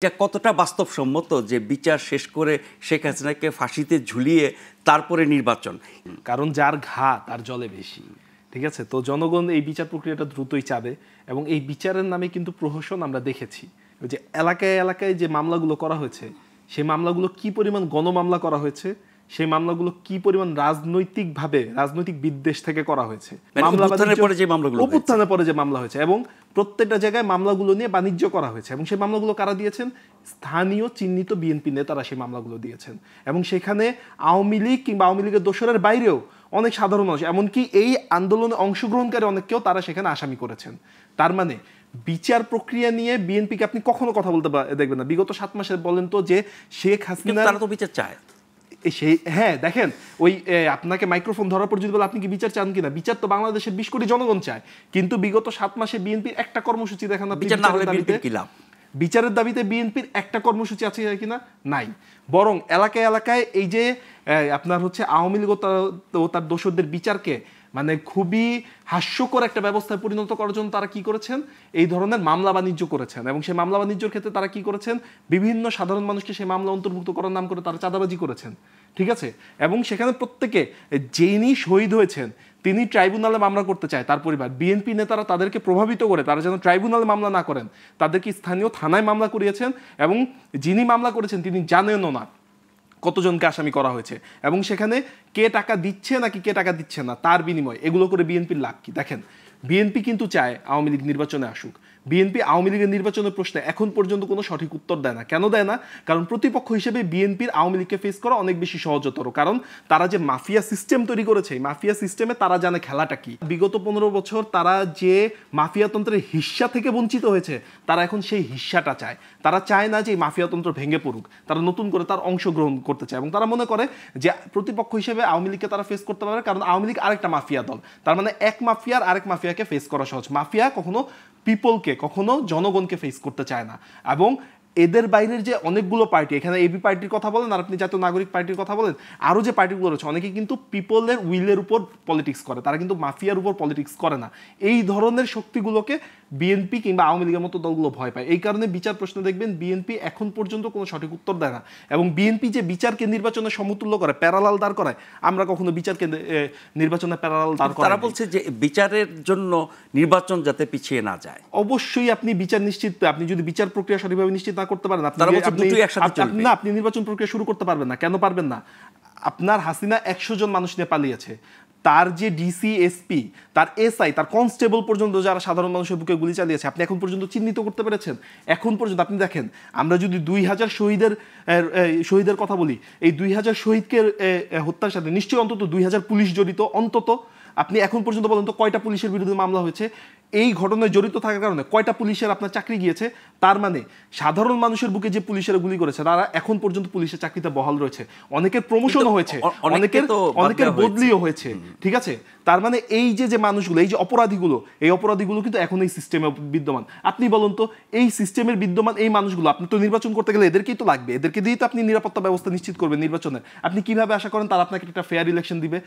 এটা কতটা বাস্তবসম্মত যে বিচার শেষ করে শেখ হাসিনাকে ফাঁসিতে ঝুলিয়ে তারপরে নির্বাচন? কারণ যার ঘা তার জলে বেশি, ঠিক আছে? তো জনগণ এই বিচার প্রক্রিয়াটা দ্রুতই চাবে এবং এই বিচারের নামে কিন্তু প্রহসন আমরা দেখেছি। ওই যে এলাকায় এলাকায় যে মামলাগুলো করা হয়েছে, সেই মামলাগুলো কি পরিমাণ গণমামলা করা হয়েছে, সেই মামলাগুলো কি পরিমাণ রাজনৈতিক বিদ্বেষ থেকে করা হয়েছে, অভ্যুত্থানের পরে যে মামলা হয়েছে এবং প্রত্যেকটা জায়গায় মামলাগুলো নিয়ে বাণিজ্য করা হয়েছে এবং সেই মামলাগুলো কারা দিয়েছেন? স্থানীয় চিহ্নিত বিএনপি নেতারা সেই মামলাগুলো দিয়েছেন এবং সেখানে আওয়ামী লীগ কিংবা আওয়ামী লীগের দোসরের বাইরেও অনেক সাধারণ মানুষ, এমনকি এই আন্দোলনে অংশগ্রহণকারী অনেককেও তারা সেখানে আসামি করেছেন। তার মানে বিচার প্রক্রিয়া নিয়ে বিএনপিকে আপনি কখনো কথা বলতে দেখবেন না। বিগত 7 মাসে বলেন তো যে শেখ হাসিনা তারা তো বিচার চায়। হ্যাঁ দেখেন, ওই আপনাকে মাইক্রোফোন ধরার পর যদি বলে আপনি কি বিচার চান কিনা, বিচার তো বাংলাদেশের 20 কোটি জনগণ চায়, কিন্তু বিগত 7 মাসে বিএনপির একটা কর্মসূচি দেখান, বিচার না হলে বিএনপির কি লাভ? বিচারের দাবিতে বিএনপির একটা কর্মসূচি আছে কিনা? নাই। বরং এলাকায় এলাকায় এই যে আপনার হচ্ছে আওয়ামী লীগ ও তার দোসরদের বিচারকে মানে খুবই হাস্যকর একটা ব্যবস্থায় পরিণত করার জন্য তারা কি করেছেন? এই ধরনের মামলা বাণিজ্য করেছেন এবং সেই মামলা বাণিজ্যের ক্ষেত্রে তারা কি করেছেন? বিভিন্ন সাধারণ মানুষকে সেই মামলা অন্তর্ভুক্ত করার নাম করে তারা চাঁদাবাজি করেছেন, ঠিক আছে? এবং সেখানে প্রত্যেকে, যিনি শহীদ হয়েছেন তিনি ট্রাইব্যুনালে মামলা করতে চায়, তার পরিবার, বিএনপি নেতারা তাদেরকে প্রভাবিত করে তারা যেন ট্রাইব্যুনালে মামলা না করেন, তাদেরকে স্থানীয় থানায় মামলা করিয়েছেন এবং যিনি মামলা করেছেন তিনি জানেনও না কতজনকে আসামি করা হয়েছে এবং সেখানে কে টাকা দিচ্ছে নাকি কে টাকা দিচ্ছে না তার বিনিময় এগুলো করে বিএনপির লাভ কি? দেখেন, বিএনপি কিন্তু চায় আওয়ামী লীগ নির্বাচনে আসুক। বিএনপি আওয়ামী লীগের নির্বাচনের প্রশ্নে এখন পর্যন্ত কোনো সঠিক উত্তর দেয় না। কেন দেয় না? কারণ প্রতিপক্ষ হিসেবে বিএনপির আওয়ামী লীগকে ফেস করা অনেক বেশি সহজতর, কারণ তারা যে মাফিয়া সিস্টেম তৈরি করেছে, মাফিয়া সিস্টেমে তারা জানে খেলাটা কি। বিগত 15 বছর তারা যে মাফিয়াতন্ত্রের হিস্সা থেকে বঞ্চিত হয়েছে, তারা এখন সেই হিস্সাটা চায়। তারা চায় না যে এই মাফিয়াতন্ত্র ভেঙে পড়ুক, তারা নতুন করে তার অংশগ্রহণ করতে চায় এবং তারা মনে করে যে প্রতিপক্ষ হিসেবে আওয়ামী লীগকে তারা ফেস করতে পারে, কারণ আওয়ামী লীগ আরেকটা মাফিয়া দল। তার মানে এক মাফিয়ার আরেক মাফিয়াকে ফেস করা সহজ। মাফিয়া কখনো পিপলকে, কখনো জনগণকে ফেস করতে চায় না। এবং এদের বাইরের যে অনেকগুলো পার্টি, এখানে এবি পার্টির কথা বলেন আর আপনি জাতীয় নাগরিক পার্টির কথা বলেন, আরও যে পার্টিগুলো রয়েছে, অনেকে কিন্তু পিপলের উইলের উপর পলিটিক্স করে, তারা কিন্তু মাফিয়ার উপর পলিটিক্স করে না। এই ধরনের শক্তিগুলোকে বিএনপি কিংবা আওয়ামী লীগের মতো দলগুলো ভয় পায়। এই কারণে বিচার প্রশ্নে দেখবেন বিএনপি এখন পর্যন্ত কোনো সঠিক উত্তর দেয় না এবং বিএনপি যে বিচারকে নির্বাচনে সমতুল্য করে, প্যারালাল দাঁড় করায়, আমরা কখনো বিচারকে নির্বাচনে প্যারালাল দাঁড় করাই। তারা বলছে যে বিচারের জন্য নির্বাচন যাতে পিছিয়ে না যায়। অবশ্যই আপনি বিচার নিশ্চিত, আপনি যদি বিচার প্রক্রিয়া সঠিকভাবে নিশ্চিত না করতে পারেন, আপনি নির্বাচন প্রক্রিয়া শুরু করতে পারবেন না। কেন পারবেন না? আপনার হাসিনা 100 জন মানুষ নিয়ে পালিয়েছে, তার যে ডিসি, এসপি, তার এসআই, তার কনস্টেবল পর্যন্ত যারা সাধারণ মানুষের বুকে গুলি চালিয়েছে আপনি এখন পর্যন্ত চিহ্নিত করতে পেরেছেন? এখন পর্যন্ত আপনি দেখেন, আমরা যদি 2000 শহীদের কথা বলি, এই 2000 শহীদকে হত্যার সাথে নিশ্চয়ই অন্তত 2000 পুলিশ জড়িত। অন্তত আপনি এখন পর্যন্ত বলেন তো কয়টা পুলিশের বিরুদ্ধে মামলা হয়েছে? এই ঘটনায় জড়িত থাকার কারণে কয়টা পুলিশের আপনার চাকরি গিয়েছে? তার মানে সাধারণ মানুষের বুকে যে পুলিশের গুলি করেছে তারা এখন পর্যন্ত পুলিশের চাকরিতে বহাল রয়েছে, অনেকের প্রমোশনও হয়েছে, অনেকের বদলিও হয়েছে, ঠিক আছে? তার মানে এই যে মানুষগুলো, এই যে অপরাধীগুলো কিন্তু এখন এই সিস্টেমে বিদ্যমান। আপনি বলুন তো, এই সিস্টেমের বিদ্যমান এই মানুষগুলো, আপনি তো নির্বাচন করতে গেলে এদেরকেই তো লাগবে, এদেরকে দিয়েই তো আপনি নিরাপত্তা ব্যবস্থা নিশ্চিত করবেন নির্বাচনের। আপনি কিভাবে আশা করেন তারা আপনাকে একটা ফেয়ার ইলেকশন দিবে?